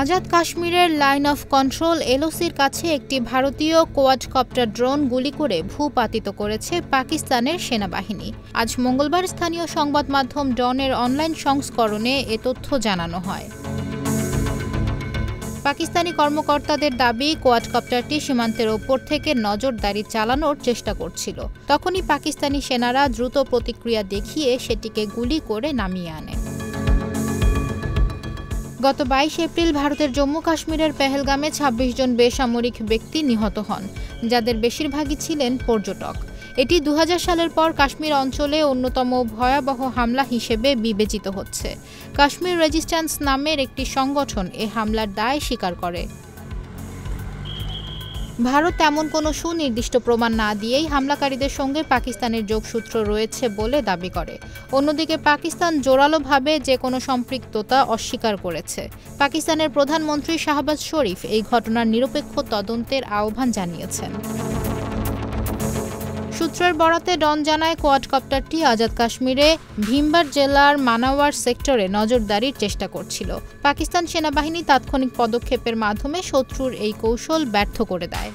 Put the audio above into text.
আজাদ কাশ্মীরের line of control এলওসির কাছে একটি ভারতীয় কোয়াডকপ্টার ড্রোন গুলি করে ভূপাতিত করেছে পাকিস্তানের সেনাবাহিনী। আজ মঙ্গলবার স্থানীয় সংবাদ মাধ্যম ডনের অনলাইন সংস্করণে এ তথ্য জানানো হয়। পাকিস্তানি কর্মকর্তাদের দাবি, কোয়াডকপ্টারটি সীমান্তের ওপর থেকে নজরদারি চালানোর চেষ্টা করছিল। তখনই পাকিস্তানি সেনারা দ্রুত প্রতিক্রিয়া দেখিয়ে সেটিকে গুলি করে নামিয়ে আনে। গত 22 এপ্রিল ভারতের জম্মু কাশ্মীরের পেহেলগামে 26 জন বেসামরিক ব্যক্তি নিহত হন, যাদের বেশিরভাগই ছিলেন পর্যটক। এটি 2000 সালের পর কাশ্মীর অঞ্চলে অন্যতম ভয়াবহ হামলা হিসেবে বিবেচিত হচ্ছে। কাশ্মীর রেজিস্ট্যান্স নামের একটি সংগঠন এ হামলার দায় স্বীকার করে। ভারত তেমন কোনো সুনির্দিষ্ট প্রমাণ না দিয়েই হামলাকারীদের সঙ্গে পাকিস্তানের যোগসূত্র রয়েছে বলে দাবি করে। অন্যদিকে পাকিস্তান জোরালোভাবে যে কোনো সম্পৃক্ততা অস্বীকার করেছে। পাকিস্তানের প্রধানমন্ত্রী শাহবাজ শরীফ এই ঘটনার নিরপেক্ষ তদন্তের আহ্বান জানিয়েছেন। সূত্রের বরাতে ডন জানায়, কোয়াডকপ্টারটি আজাদ কাশ্মীরে ভিমবার জেলার মানাওয়ার সেক্টরে নজরদারির চেষ্টা করছিল। পাকিস্তান সেনাবাহিনী তাৎক্ষণিক পদক্ষেপের মাধ্যমে শত্রুর এই কৌশল ব্যর্থ করে দেয়।